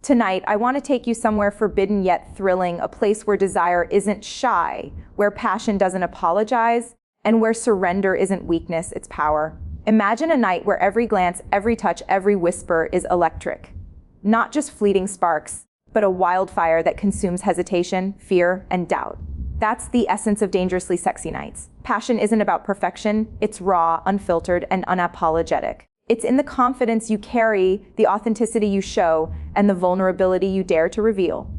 Tonight, I want to take you somewhere forbidden yet thrilling, a place where desire isn't shy, where passion doesn't apologize, and where surrender isn't weakness, it's power. Imagine a night where every glance, every touch, every whisper is electric. Not just fleeting sparks, but a wildfire that consumes hesitation, fear, and doubt. That's the essence of dangerously sexy nights. Passion isn't about perfection, it's raw, unfiltered, and unapologetic. It's in the confidence you carry, the authenticity you show, and the vulnerability you dare to reveal.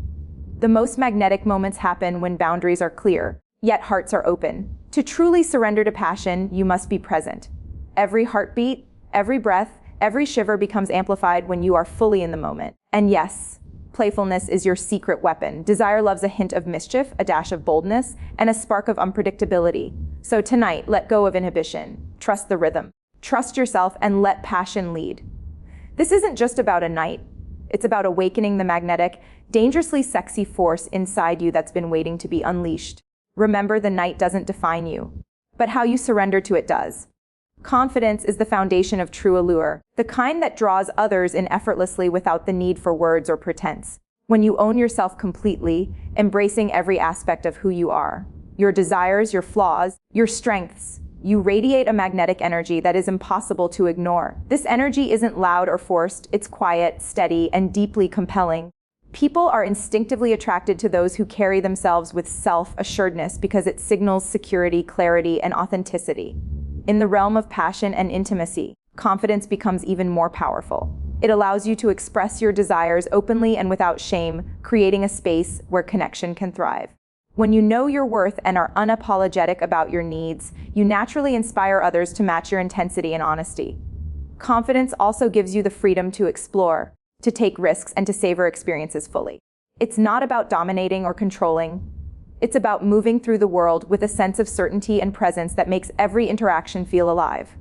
The most magnetic moments happen when boundaries are clear, yet hearts are open. To truly surrender to passion, you must be present. Every heartbeat, every breath, every shiver becomes amplified when you are fully in the moment. And yes, playfulness is your secret weapon. Desire loves a hint of mischief, a dash of boldness, and a spark of unpredictability. So tonight, let go of inhibition. Trust the rhythm. Trust yourself and let passion lead. This isn't just about a night. It's about awakening the magnetic, dangerously sexy force inside you that's been waiting to be unleashed. Remember, the night doesn't define you, but how you surrender to it does. Confidence is the foundation of true allure, the kind that draws others in effortlessly without the need for words or pretense. When you own yourself completely, embracing every aspect of who you are, your desires, your flaws, your strengths, you radiate a magnetic energy that is impossible to ignore. This energy isn't loud or forced, it's quiet, steady, and deeply compelling. People are instinctively attracted to those who carry themselves with self-assuredness because it signals security, clarity, and authenticity. In the realm of passion and intimacy, confidence becomes even more powerful. It allows you to express your desires openly and without shame, creating a space where connection can thrive. When you know your worth and are unapologetic about your needs, you naturally inspire others to match your intensity and honesty. Confidence also gives you the freedom to explore, to take risks, and to savor experiences fully. It's not about dominating or controlling. It's about moving through the world with a sense of certainty and presence that makes every interaction feel alive.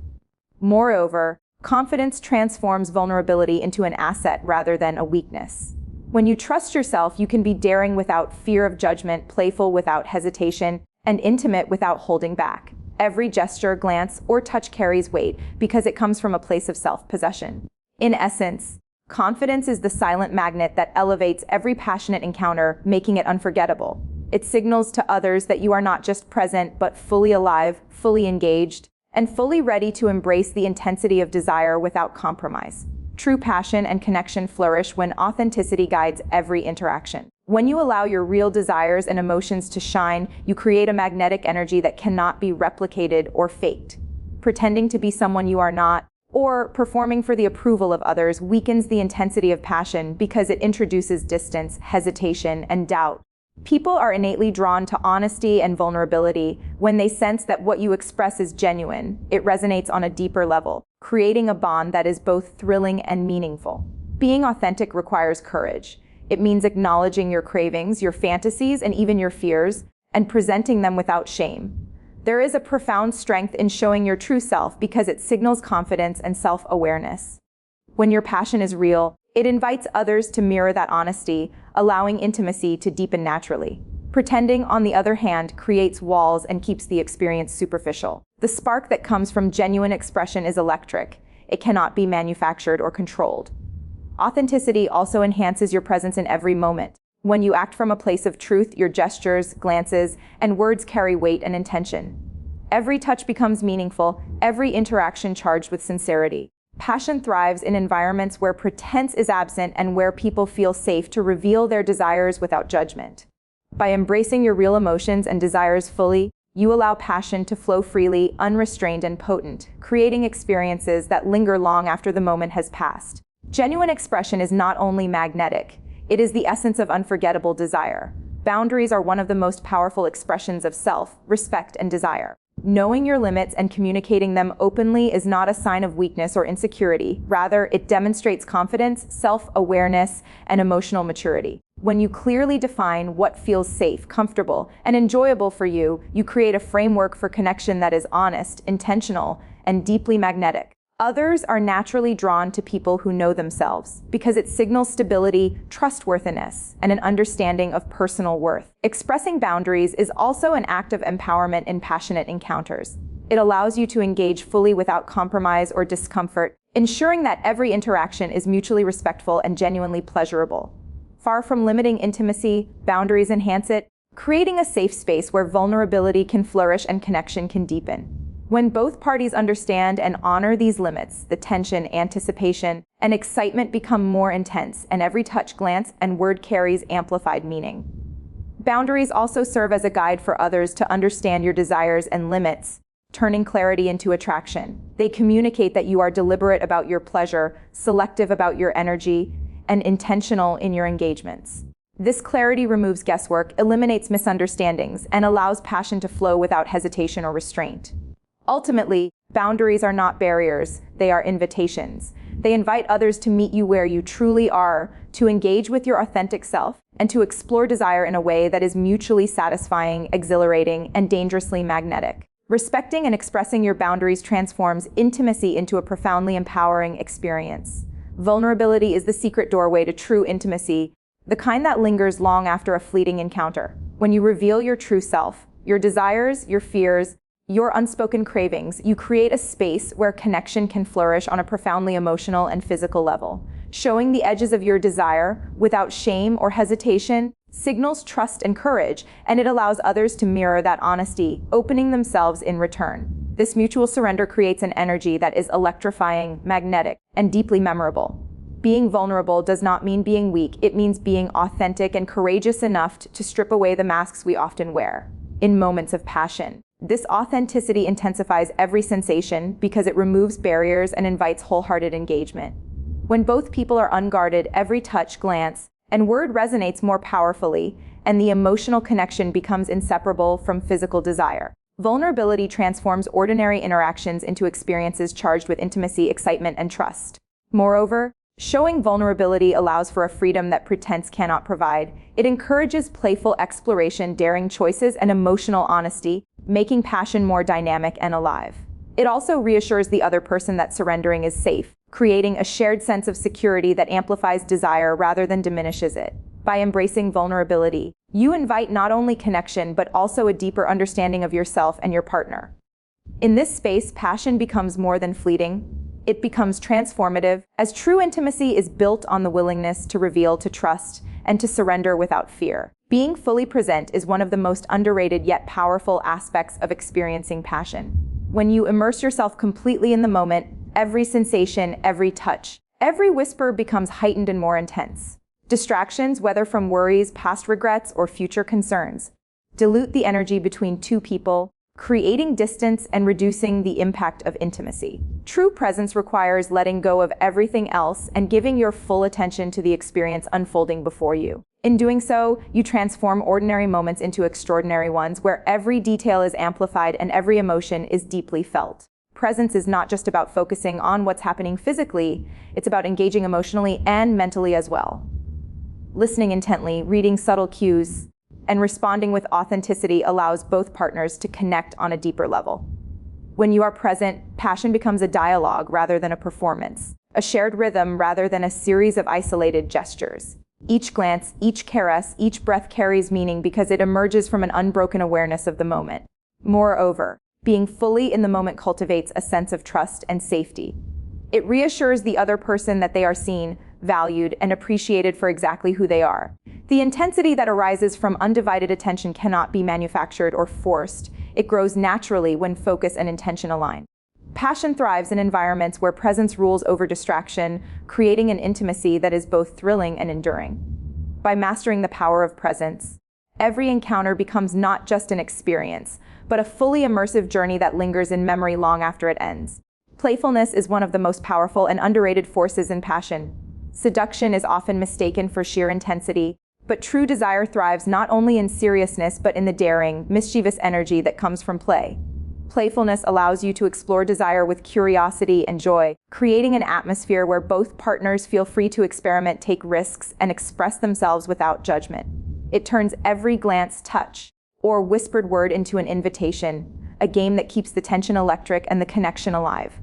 Moreover, confidence transforms vulnerability into an asset rather than a weakness. When you trust yourself, you can be daring without fear of judgment, playful without hesitation, and intimate without holding back. Every gesture, glance, or touch carries weight because it comes from a place of self-possession. In essence, confidence is the silent magnet that elevates every passionate encounter, making it unforgettable. It signals to others that you are not just present, but fully alive, fully engaged, and fully ready to embrace the intensity of desire without compromise. True passion and connection flourish when authenticity guides every interaction. When you allow your real desires and emotions to shine, you create a magnetic energy that cannot be replicated or faked. Pretending to be someone you are not, or performing for the approval of others, weakens the intensity of passion because it introduces distance, hesitation, and doubt. People are innately drawn to honesty and vulnerability. When they sense that what you express is genuine, it resonates on a deeper level, creating a bond that is both thrilling and meaningful. Being authentic requires courage. It means acknowledging your cravings, your fantasies, and even your fears, and presenting them without shame. There is a profound strength in showing your true self because it signals confidence and self-awareness. When your passion is real, it invites others to mirror that honesty, allowing intimacy to deepen naturally. Pretending, on the other hand, creates walls and keeps the experience superficial. The spark that comes from genuine expression is electric. It cannot be manufactured or controlled. Authenticity also enhances your presence in every moment. When you act from a place of truth, your gestures, glances, and words carry weight and intention. Every touch becomes meaningful, every interaction charged with sincerity. Passion thrives in environments where pretense is absent and where people feel safe to reveal their desires without judgment. By embracing your real emotions and desires fully, you allow passion to flow freely, unrestrained, and potent, creating experiences that linger long after the moment has passed. Genuine expression is not only magnetic, it is the essence of unforgettable desire. Boundaries are one of the most powerful expressions of self, respect, and desire. Knowing your limits and communicating them openly is not a sign of weakness or insecurity. Rather, it demonstrates confidence, self-awareness, and emotional maturity. When you clearly define what feels safe, comfortable, and enjoyable for you, you create a framework for connection that is honest, intentional, and deeply magnetic. Others are naturally drawn to people who know themselves because it signals stability, trustworthiness, and an understanding of personal worth. Expressing boundaries is also an act of empowerment in passionate encounters. It allows you to engage fully without compromise or discomfort, ensuring that every interaction is mutually respectful and genuinely pleasurable. Far from limiting intimacy, boundaries enhance it, creating a safe space where vulnerability can flourish and connection can deepen. When both parties understand and honor these limits, the tension, anticipation, and excitement become more intense, and every touch, glance, and word carries amplified meaning. Boundaries also serve as a guide for others to understand your desires and limits, turning clarity into attraction. They communicate that you are deliberate about your pleasure, selective about your energy, and intentional in your engagements. This clarity removes guesswork, eliminates misunderstandings, and allows passion to flow without hesitation or restraint. Ultimately, boundaries are not barriers, they are invitations. They invite others to meet you where you truly are, to engage with your authentic self, and to explore desire in a way that is mutually satisfying, exhilarating, and dangerously magnetic. Respecting and expressing your boundaries transforms intimacy into a profoundly empowering experience. Vulnerability is the secret doorway to true intimacy, the kind that lingers long after a fleeting encounter. When you reveal your true self, your desires, your fears, your unspoken cravings, you create a space where connection can flourish on a profoundly emotional and physical level. Showing the edges of your desire without shame or hesitation signals trust and courage, and it allows others to mirror that honesty, opening themselves in return. This mutual surrender creates an energy that is electrifying, magnetic, and deeply memorable. Being vulnerable does not mean being weak, it means being authentic and courageous enough to strip away the masks we often wear in moments of passion. This authenticity intensifies every sensation because it removes barriers and invites wholehearted engagement. When both people are unguarded, every touch, glance, and word resonates more powerfully, and the emotional connection becomes inseparable from physical desire. Vulnerability transforms ordinary interactions into experiences charged with intimacy, excitement, and trust. Moreover, showing vulnerability allows for a freedom that pretense cannot provide. It encourages playful exploration, daring choices, and emotional honesty, making passion more dynamic and alive. It also reassures the other person that surrendering is safe, creating a shared sense of security that amplifies desire rather than diminishes it. By embracing vulnerability, you invite not only connection but also a deeper understanding of yourself and your partner. In this space, passion becomes more than fleeting. It becomes transformative, as true intimacy is built on the willingness to reveal, to trust, and to surrender without fear. Being fully present is one of the most underrated yet powerful aspects of experiencing passion. When you immerse yourself completely in the moment, every sensation, every touch, every whisper becomes heightened and more intense. Distractions, whether from worries, past regrets, or future concerns, dilute the energy between two people, creating distance and reducing the impact of intimacy. True presence requires letting go of everything else and giving your full attention to the experience unfolding before you. In doing so, you transform ordinary moments into extraordinary ones where every detail is amplified and every emotion is deeply felt. Presence is not just about focusing on what's happening physically, it's about engaging emotionally and mentally as well. Listening intently, reading subtle cues, and responding with authenticity allows both partners to connect on a deeper level. When you are present, passion becomes a dialogue rather than a performance, a shared rhythm rather than a series of isolated gestures. Each glance, each caress, each breath carries meaning because it emerges from an unbroken awareness of the moment. Moreover, being fully in the moment cultivates a sense of trust and safety. It reassures the other person that they are seen, valued, and appreciated for exactly who they are. The intensity that arises from undivided attention cannot be manufactured or forced. It grows naturally when focus and intention align. Passion thrives in environments where presence rules over distraction, creating an intimacy that is both thrilling and enduring. By mastering the power of presence, every encounter becomes not just an experience, but a fully immersive journey that lingers in memory long after it ends. Playfulness is one of the most powerful and underrated forces in passion. Seduction is often mistaken for sheer intensity, but true desire thrives not only in seriousness but in the daring, mischievous energy that comes from play. Playfulness allows you to explore desire with curiosity and joy, creating an atmosphere where both partners feel free to experiment, take risks, and express themselves without judgment. It turns every glance, touch, or whispered word into an invitation, a game that keeps the tension electric and the connection alive.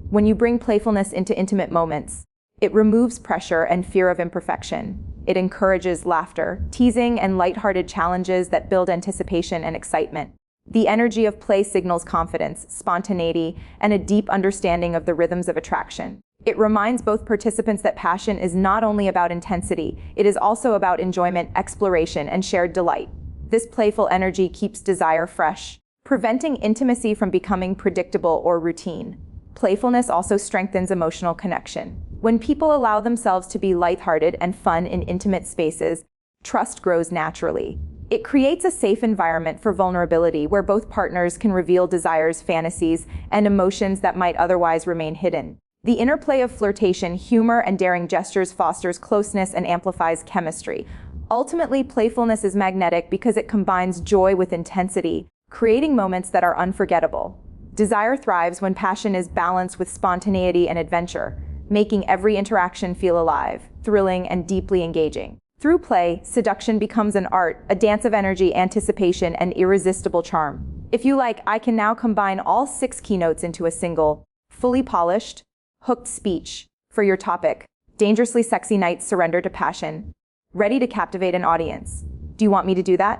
When you bring playfulness into intimate moments, it removes pressure and fear of imperfection. It encourages laughter, teasing, and lighthearted challenges that build anticipation and excitement. The energy of play signals confidence, spontaneity, and a deep understanding of the rhythms of attraction. It reminds both participants that passion is not only about intensity, it is also about enjoyment, exploration, and shared delight. This playful energy keeps desire fresh, preventing intimacy from becoming predictable or routine. Playfulness also strengthens emotional connection. When people allow themselves to be lighthearted and fun in intimate spaces, trust grows naturally. It creates a safe environment for vulnerability where both partners can reveal desires, fantasies, and emotions that might otherwise remain hidden. The interplay of flirtation, humor, and daring gestures fosters closeness and amplifies chemistry. Ultimately, playfulness is magnetic because it combines joy with intensity, creating moments that are unforgettable. Desire thrives when passion is balanced with spontaneity and adventure, making every interaction feel alive, thrilling, and deeply engaging. Through play, seduction becomes an art, a dance of energy, anticipation, and irresistible charm. If you like, I can now combine all 6 keynotes into a single, fully polished, hooked speech for your topic. Dangerously sexy nights surrender to passion, ready to captivate an audience. Do you want me to do that?